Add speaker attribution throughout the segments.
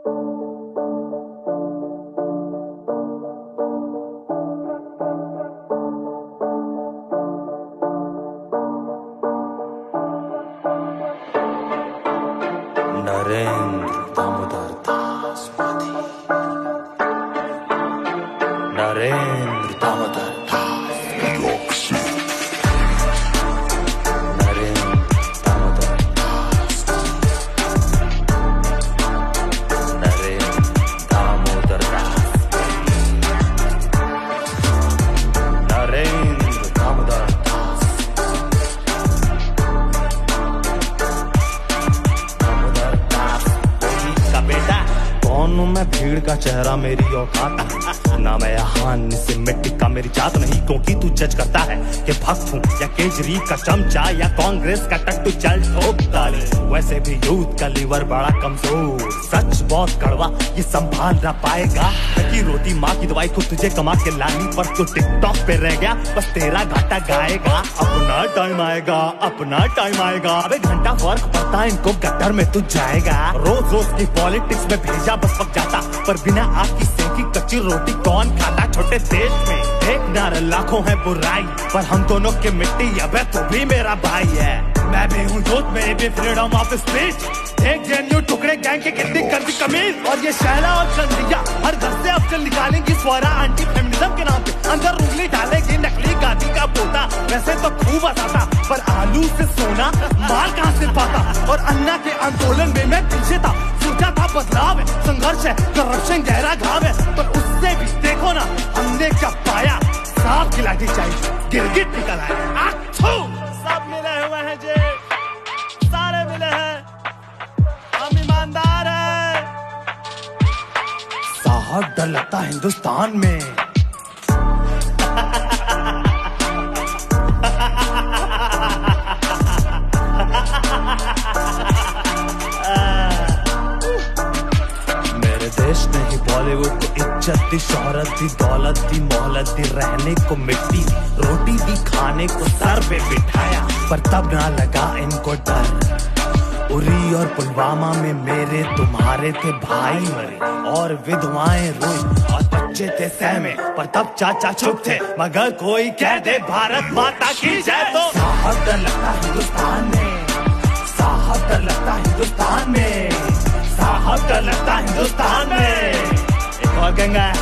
Speaker 1: नरेंद्र दामोदर दास मोदी, नरेंद्र दामोदर दास, नरेंद्र दामोदर दास, नरेंद्र दामोदर दास, नरेंद्र दामोदर दास, दामोदर दास मोदी का बेटा। कौन हूँ मैं, भीड़ का चेहरा मेरी औकात, ना मैं यहाँ से मिट्टी का मेरी जात नहीं, क्योंकि तू जज करता है कि भक्त हूँ या केजरी का चमचा या कांग्रेस का टट्टू, चल ठोक ताली। वैसे भी यूथ का लीवर बड़ा कमजोर, सच बहुत कड़वा ये संभाल ना पाएगा। की रोटी माँ की दवाई को तुझे कमा के लानी पर तू टिकटॉक पे रह गया, बस तेरा घाटा गाएगा। अपना टाइम आएगा, अपना टाइम आएगा, अबे घंटा फर्क पड़ता है इनको, गटर में तू जाएगा। रोज रोज की पॉलिटिक्स में भेजा बस पक जाता, पर बिना आग की सेकी कच्ची रोटी कौन खाता। छोटे देश में देखना लाखों है बुराई, पर हम दोनों की मिट्टी, अबे तू भी मेरा भाई है। मैं भी हूँ यूथ, मेरी भी फ्रीडम ऑफ स्पीच। एक जेएनयू टुकड़े गैंग के कितनी कर दी कमीज, और ये शैला और चंदिया हर घर से अब चल निकालेंगी स्वरा एंटी फेमिनिज्म के नाम पे, अंदर उंगली डालेगी नकली गांधी का पोता। वैसे तो खूब आता, पर आलू से सोना माल कहाँ से पाता। और अन्ना के आंदोलन में मैं पीछे था, सोचा था बदलाव है, संघर्ष है, करप्शन गहरा घाव है, पर उससे भी देखो ना हमने क्या पाया। सांप की लाठी चाहिए, गिरगिट निकल आया। सब मिले हुए हैं जी, सारे मिले हैं, हम ईमानदार हैं। साहब डर लगता हिंदुस्तान में। मेरे देश ने ही बॉलीवुड को इज्जत दी, शोहरत दी, दौलत दी, मोहलत दी, रहने को मिट्टी दी, रोटी दी, खाने को सर पे बिठाया, पर तब ना लगा इनको डर। उरी और पुलवामा में मेरे तुम्हारे थे भाई मरे, और विधवाएं रोई और बच्चे थे सहमे, पर तब चाचा चुप थे, मगर कोई कह दे भारत माता की जय तो। साहब डर लगता हिंदुस्तान में, साहब डर लगता हिंदुस्तान में, साहब डर लगता हिंदुस्तान में। एक और गंगा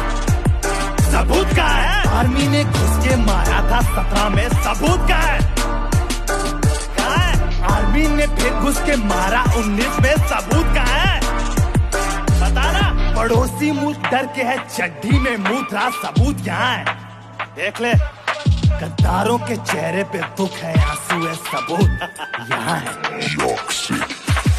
Speaker 1: सबूत का है, आर्मी ने घुस के मारा था 17 में, सबूत का है। आर्मी ने फिर घुस के मारा 19 में, सबूत का है। बताना पड़ोसी मुल्क डर के है चड्डी में मुंह था, सबूत यहाँ है। देख ले गद्दारों के चेहरे पे दुख है, आंसू है, सबूत यहाँ है।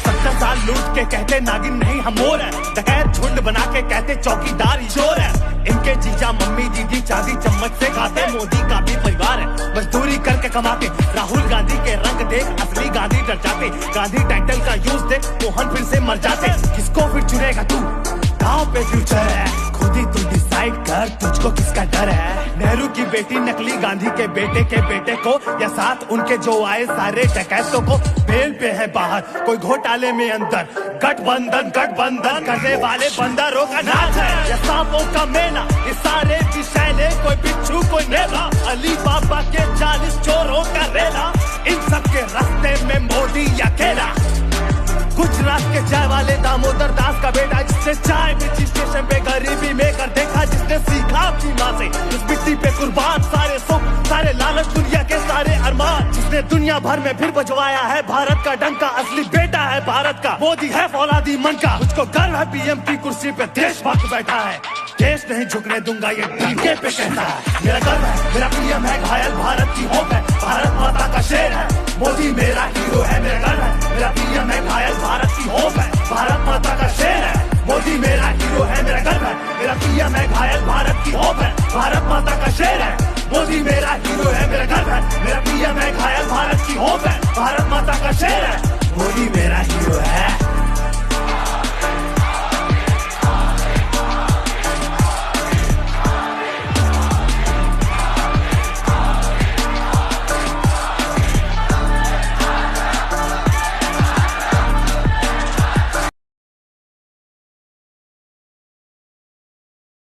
Speaker 1: 70 साल लूट के कहते नागिन नहीं हम मोर है, डकैत झुंड बना के कहते चौकीदार ही चोर है। इनके जीजा मम्मी दीदी चांदी चम्मच से खाते, मोदी का भी परिवार है, मजदूरी करके कमाते। राहुल गांधी के रंग देख असली गांधी डर जाते, गांधी टाइटल का यूज देख मोहन फिर से मर जाते। किसको फिर चुनेगा तू, गाँव पे फ्यूचर है, खुद ही तू डिसाइड कर तुझको किसका डर है। नेहरू की बेटी नकली गांधी के बेटे को, या साथ उनके जो आए सारे डकैतों को, बेल पे है बाहर कोई घोटाले में अंदर। गठबंधन करने वाले बंदरों का नाच है, या सांपों का मेला, ये सारे विषैले, कोई बिच्छू कोई नेला, अली बाबा के 40 चोरों का रेला। इन सब के रास्ते में मोदी अकेला। गुजरात के चाय वाले दामोदर दास का बेटा, जिसने चाय बेची स्टेशन पे गरीबी में कर देखा, जिसने सीखा अपनी माँ से इस मिट्टी पे कुर्बान, सारे सुख सारे लालच दुनिया के सारे अरमान, जिसने दुनिया भर में फिर बजवाया है भारत का डंका, असली बेटा है भारत का, मोदी है फौलादी मन का। मुझको गर्व है पीएम की कुर्सी पे देशभक्त बैठा है, देश नहीं झुकने दूंगा ये डंके पे कहता है। मेरा गर्व है, मेरा पीएम है घायल, भारत की होप है, भारत माता का शेर है, मोदी मेरा हीरो है। मेरा गर्व है, मेरा पीएम है घायल, भारत की होप है, भारत माता का शेर है, मोदी मेरा हीरो है। मेरा गर्व है, मेरा पीएम है घायल, भारत की होप है, भारत माता का शेर है, मोदी मेरा हीरो है। मेरा गर्व है, मेरा पीएम है घायल, भारत की होप है, भारत माता का शेर है, मोदी मेरा हीरो है।